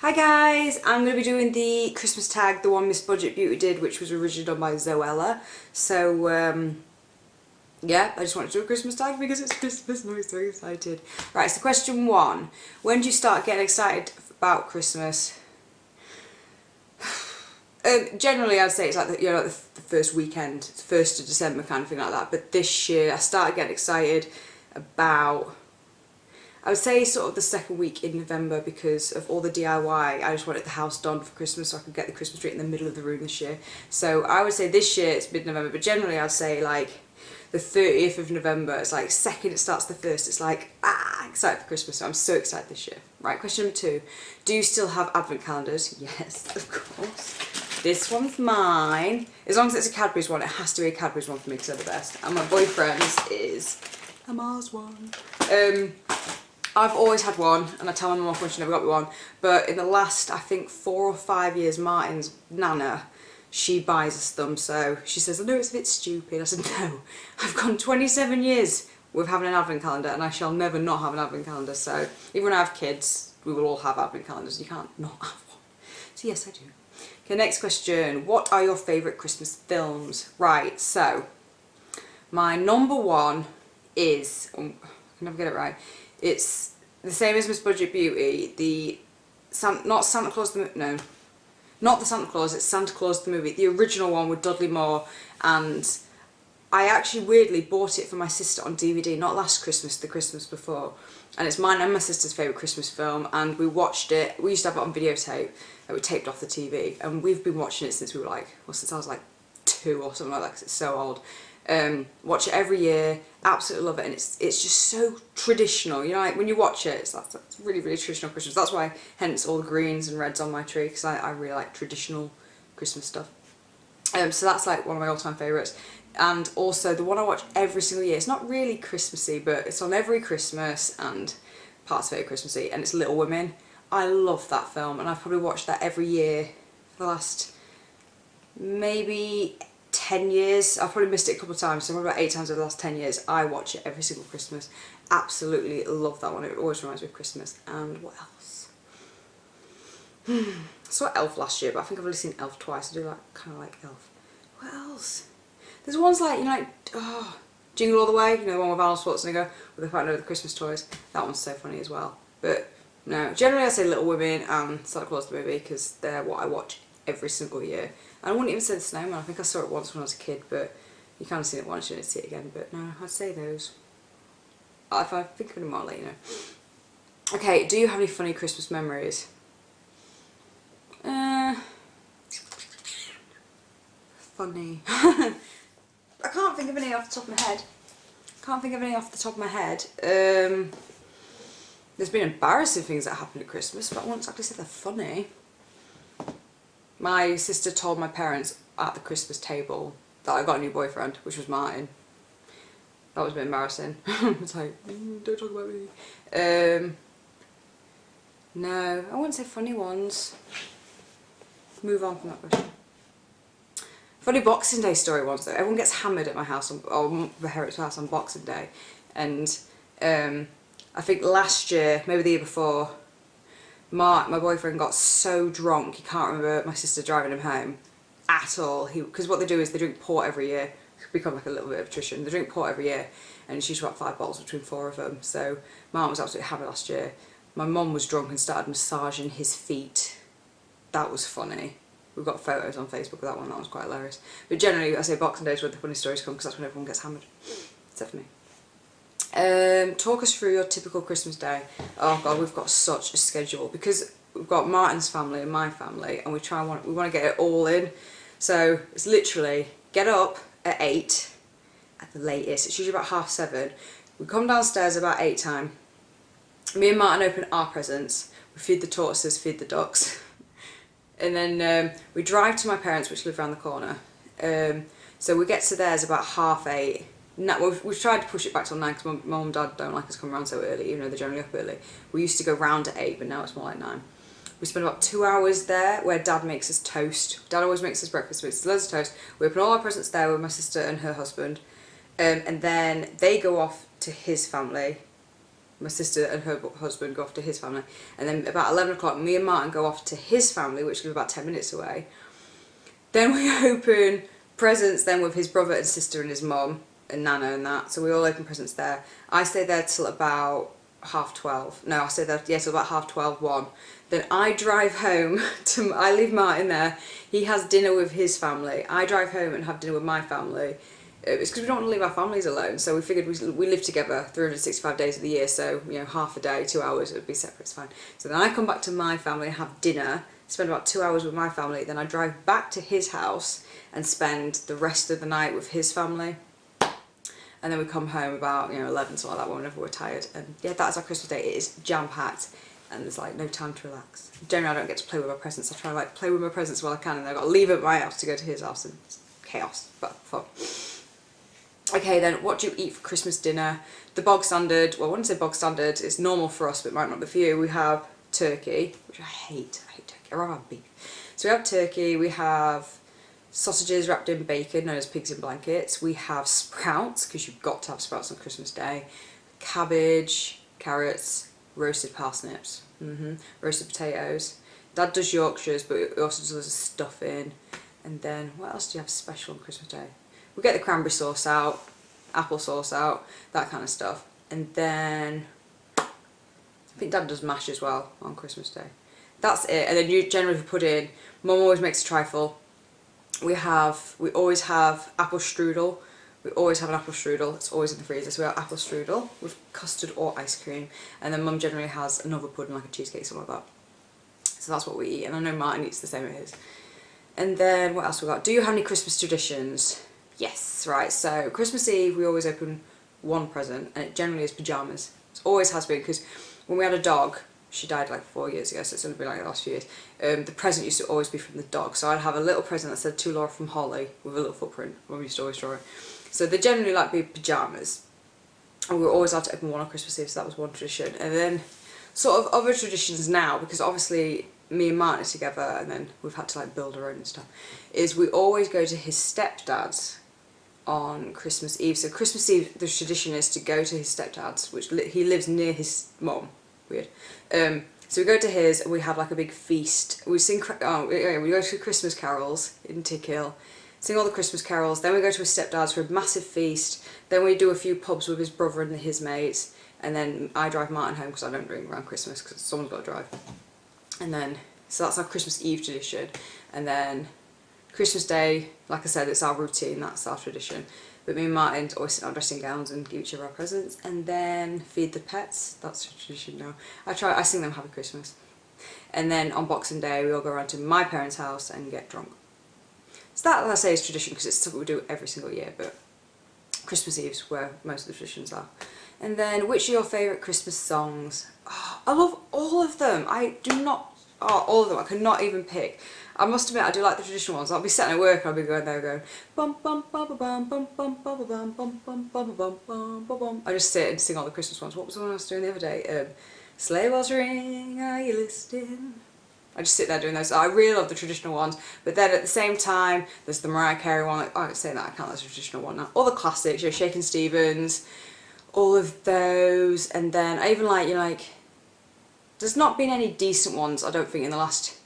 Hi guys, I'm going to be doing the Christmas tag, the one Miss Budget Beauty did, which was originally done by Zoella. So, yeah, I just wanted to do a Christmas tag because it's Christmas and I'm so excited. Right, so question 1. When do you start getting excited about Christmas? Generally I'd say it's like like the first weekend, 1st of December kind of thing like that. But this year I started getting excited about, I would say sort of the 2nd week in November because of all the DIY. I just wanted the house done for Christmas so I could get the Christmas tree in the middle of the room this year. So I would say this year it's mid-November, but generally I'd say like the 30th of November. It's like 2nd, it starts the 1st. It's like, excited for Christmas. So I'm so excited this year. Right, question number 2. Do you still have advent calendars? Yes, of course. This one's mine. As long as it's a Cadbury's one, it has to be a Cadbury's one for me because they're the best. And my boyfriend's is a Mars one. I've always had one, and I tell my mum off when she never got me one, but in the last, I think, 4 or 5 years, Martin's Nana, she buys us them, so she says, I know it's a bit stupid. I said, no, I've gone 27 years with having an advent calendar, and I shall never not have an advent calendar, so even when I have kids, we will all have advent calendars. You can't not have one. So yes, I do. Okay, next question. What are your favourite Christmas films? Right, so, my number 1 is, I can never get it right, it's the same as Miss Budget Beauty, not Santa Claus the, no, not the Santa Claus, it's Santa Claus the movie, the original one with Dudley Moore, and I actually weirdly bought it for my sister on DVD, not last Christmas, the Christmas before, and it's mine and my sister's favourite Christmas film, and we watched it, we used to have it on videotape, that we taped off the TV, and we've been watching it since we were like, well, since I was like 2 or something like that, because it's so old. Watch it every year, absolutely love it, and it's just so traditional, you know, like when you watch it, it's really, really traditional Christmas. That's why, hence all the greens and reds on my tree, because I really like traditional Christmas stuff. So that's like one of my all-time favourites. And also the one I watch every single year, it's not really Christmassy, but it's on every Christmas and parts of it are Christmassy, and it's Little Women. I love that film, and I've probably watched that every year for the last maybe 10 years. I've probably missed it a couple of times, so probably about 8 times over the last 10 years. I watch it every single Christmas. Absolutely love that one. It always reminds me of Christmas. And what else? I saw Elf last year, but I think I've only seen Elf twice. I do kind of like Elf. What else? There's ones like, you know, like, Jingle All the Way, you know, the one with Arnold Schwarzenegger, where they're fighting over the Christmas toys. That one's so funny as well. But no, generally I say Little Women and Santa Claus the movie, because they're what I watch every single year. And I wouldn't even say The Snowman. I think I saw it once when I was a kid, but you kind of seen it once, you didn't see it again. But no, I'd say those. If I think of any more, I'll let you know. Okay, do you have any funny Christmas memories? Funny. I can't think of any off the top of my head. There's been embarrassing things that happened at Christmas, but I won't exactly say they're funny. My sister told my parents at the Christmas table that I got a new boyfriend, which was Martin. That was a bit embarrassing. It's like, don't talk about me. No, I wouldn't say funny ones. Move on from that question. Funny Boxing Day story once though. Everyone gets hammered at my house, or the Herrick's house on Boxing Day. And I think last year, maybe the year before, my boyfriend got so drunk he can't remember my sister driving him home at all. Because what they do is they drink port every year. It's become like a little bit of a tradition. They drink port every year, and it's usually about 5 bottles between 4 of them. So my mum was absolutely hammered last year. My mum was drunk and started massaging his feet. That was funny. We've got photos on Facebook of that one. That was quite hilarious. But generally, I say Boxing Day is where the funny stories come, because that's when everyone gets hammered, except for me. Talk us through your typical Christmas day. Oh god, we've got such a schedule because we've got Martin's family and my family, and we want to get it all in. So it's literally get up at 8 at the latest. It's usually about 7:30. We come downstairs about 8 time. Me and Martin open our presents. We feed the tortoises, feed the ducks, and then we drive to my parents, which live around the corner. So we get to theirs about 8:30. No, we've tried to push it back till 9 because my mum and dad don't like us coming around so early, even though they're generally up early. We used to go round at 8, but now it's more like 9. We spend about 2 hours there where Dad makes us toast. Dad always makes us breakfast, makes us loads of toast. We open all our presents there with my sister and her husband. And then they go off to his family. my sister and her husband go off to his family, and then about 11 o'clock me and Martin go off to his family, which live about 10 minutes away. Then we open presents then with his brother and sister and his mum and Nana and that, so we all open presents there. I stay there till about 12:30. No, I stay there, yeah, till about 12:30, 1. Then I drive home I leave Martin there, he has dinner with his family, I drive home and have dinner with my family. It's because we don't want to leave our families alone, so we figured we live together 365 days of the year, so, you know, half a day, 2 hours, it would be separate, it's fine. So then I come back to my family, have dinner, spend about 2 hours with my family, then I drive back to his house and spend the rest of the night with his family. And then we come home about, you know, 11, something like that, whenever we're tired. And yeah, that's our Christmas day. It is jam-packed, and there's like no time to relax. Generally, I don't get to play with my presents. I try to like play with my presents while I can, and then I've got to leave at my house to go to his house, and it's chaos, but fun. Okay, then what do you eat for Christmas dinner? The bog standard, well, I wouldn't say bog standard, it's normal for us, but it might not be for you. We have turkey, which I hate turkey, I'd rather have beef. So we have turkey, we have sausages wrapped in bacon, known as pigs in blankets. We have sprouts, because you've got to have sprouts on Christmas Day. Cabbage, carrots, roasted parsnips, roasted potatoes. Dad does Yorkshires, but he also does a stuffing. And then, what else do you have special on Christmas Day? We get the cranberry sauce out, apple sauce out, that kind of stuff. And then, I think Dad does mash as well on Christmas Day. That's it. And then you generally put in, Mum always makes a trifle. We always have apple strudel. We always have an apple strudel. It's always in the freezer. So we have apple strudel with custard or ice cream. And then Mum generally has another pudding, like a cheesecake, something like that. So that's what we eat. And I know Martin eats the same as his. And then what else we got? Do you have any Christmas traditions? Yes, right. So Christmas Eve we always open one present, and it generally is pyjamas. It always has been, because when we had a dog, she died like 4 years ago, so it's only been like the last few years. The present used to always be from the dog, so I'd have a little present that said "To Laura from Holly" with a little footprint. Mum used to always draw it. So they generally like be pyjamas, and we were always allowed to open one on Christmas Eve, so that was one tradition. And then sort of other traditions now, because obviously me and Martin are together, and then we've had to like build our own and stuff, is we always go to his stepdad's on Christmas Eve. So Christmas Eve, the tradition is to go to his stepdad's, which he lives near his mum. Weird. So we go to his, and we have like a big feast. We sing, we go to Christmas carols in Tickhill, sing all the Christmas carols, then we go to his stepdad's for a massive feast, then we do a few pubs with his brother and his mates, and then I drive Martin home because I don't drink around Christmas because someone's got to drive. And then, so that's our Christmas Eve tradition. And then Christmas Day, like I said, it's our routine, that's our tradition. But me and Martin always sit in our dressing gowns and give each other our presents, and then feed the pets. That's a tradition now. I sing them Happy Christmas. And then on Boxing Day we all go around to my parents' house and get drunk. So that, I say, is tradition because it's something we do every single year, but Christmas Eve's where most of the traditions are. And then, which are your favourite Christmas songs? Oh, I love all of them. All of them. I could not even pick. I must admit, I do like the traditional ones. I'll be sitting at work and I'll be going there going bum bum bum bum bum bum bum bum bum bum bum bum bum bum bum. I just sit and sing all the Christmas ones. What was the one I was doing the other day? Sleigh bells ring, are you listening? I just sit there doing those. I really love the traditional ones, but then at the same time, there's the Mariah Carey one. Like, oh, I'm saying that I count as a traditional one now. All the classics, you know, Shakin' Stevens, all of those, and then I even like, you know, like, there's not been any decent ones, I don't think, in the last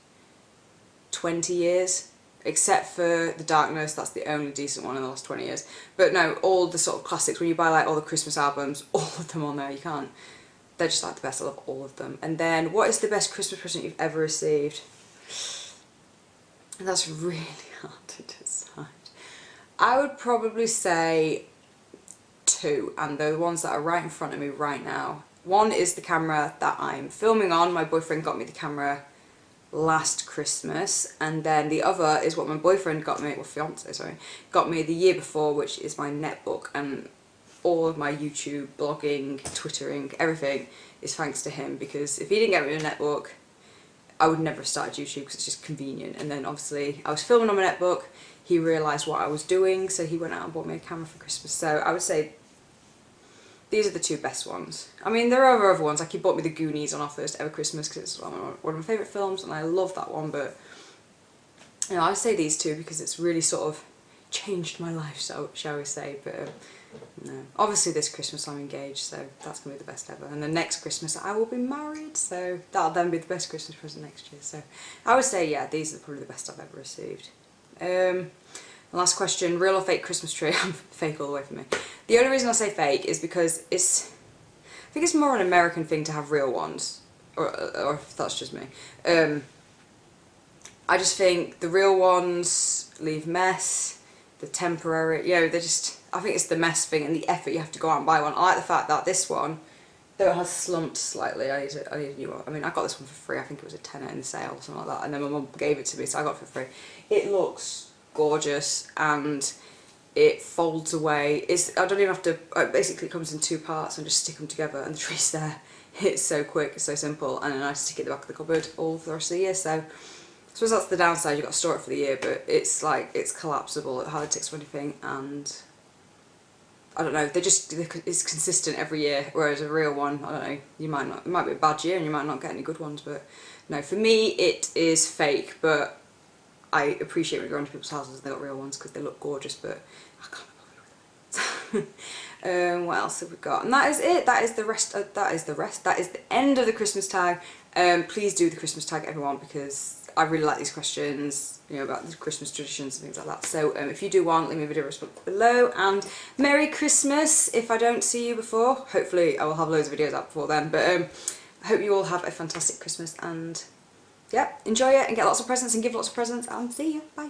20 years, except for The Darkness. That's the only decent one in the last 20 years. But no, all the sort of classics, when you buy like all the Christmas albums, all of them on there, you can't, they're just like the best. I love all of them. And then, what is the best Christmas present you've ever received? That's really hard to decide. I would probably say two, and they're the ones that are right in front of me right now. One is the camera that I'm filming on. My boyfriend got me the camera last Christmas, and then the other is what my boyfriend got me, well, fiance, sorry, got me the year before, which is my netbook, and all of my YouTube, blogging, twittering, everything is thanks to him, because if he didn't get me a netbook, I would never have started YouTube, because it's just convenient. And then obviously I was filming on my netbook, he realised what I was doing, so he went out and bought me a camera for Christmas. So I would say these are the two best ones. I mean, there are other ones, like he bought me The Goonies on our first ever Christmas, because it's one of my favourite films, and I love that one, but you know, I say these two because it's really sort of changed my life, so shall we say. But No. Obviously this Christmas I'm engaged, so that's going to be the best ever. And the next Christmas I will be married, so that'll then be the best Christmas present next year. So I would say, yeah, these are probably the best I've ever received. Last question, real or fake Christmas tree? Fake all the way for me. The only reason I say fake is because I think it's more an American thing to have real ones, or if that's just me. I just think the real ones leave mess, the temporary, you know, they're just, I think it's the mess thing and the effort you have to go out and buy one. I like the fact that this one, though it has slumped slightly, I need a new one. I mean, I got this one for free, I think it was a tenner in the sale or something like that, and then my mum gave it to me, so I got it for free. It looks gorgeous and it folds away. I don't even have to, basically it comes in 2 parts and just stick them together and the tree's there. It's so quick, it's so simple, and then I stick it in the back of the cupboard all for the rest of the year. So I suppose that's the downside, you've got to store it for the year, but it's like, it's collapsible, it hardly takes anything, and I don't know, it's consistent every year, whereas a real one, I don't know, it might be a bad year and you might not get any good ones, but no, for me it is fake, but I appreciate when you go into people's houses and they've got real ones because they look gorgeous, but I can't be bothered with that. What else have we got? And that is it. That is the rest. That is the end of the Christmas tag. Please do the Christmas tag, everyone, because I really like these questions, you know, about the Christmas traditions and things like that. So if you do one, leave me a video response below, and Merry Christmas if I don't see you before. Hopefully I will have loads of videos out before then, but I hope you all have a fantastic Christmas, and yeah, enjoy it and get lots of presents and give lots of presents, and see you. Bye.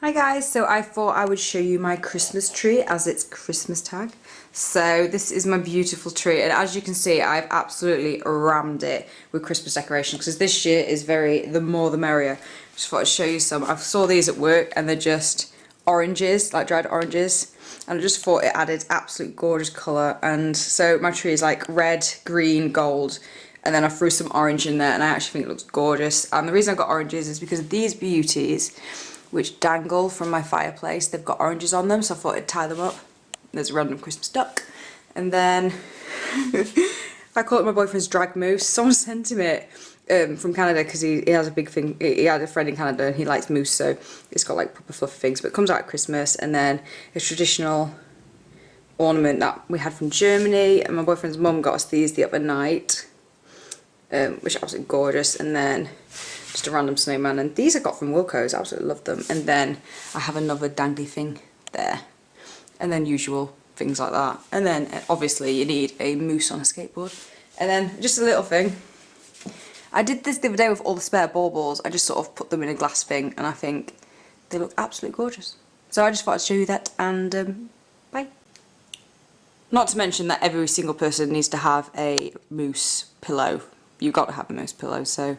Hi guys, so I thought I would show you my Christmas tree as it's Christmas tag. So this is my beautiful tree, and as you can see I've absolutely rammed it with Christmas decorations because this year is the more the merrier. Just thought I'd show you some. I saw these at work and they're just oranges, like dried oranges, and I just thought it added absolute gorgeous colour. And so my tree is like red, green, gold, and then I threw some orange in there and I actually think it looks gorgeous. And the reason I got oranges is because of these beauties which dangle from my fireplace. They've got oranges on them, so I thought I'd tie them up. There's a random Christmas duck. And then I call it my boyfriend's drag moose. Someone sent him it from Canada because he has a big thing. He had a friend in Canada and he likes moose, so it's got like proper fluffy things. But it comes out at Christmas, and then a traditional ornament that we had from Germany, and my boyfriend's mum got us these the other night, which are absolutely gorgeous. And then just a random snowman, and these I got from Wilko's, I absolutely love them. And then I have another dangly thing there, and then usual things like that. And then obviously you need a moose on a skateboard. And then just a little thing, I did this the other day with all the spare baubles. I just sort of put them in a glass thing and I think they look absolutely gorgeous. So I just thought I'd show you that, and bye. Not to mention that every single person needs to have a moose pillow. You've got to have a moose pillow, so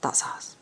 that's ours.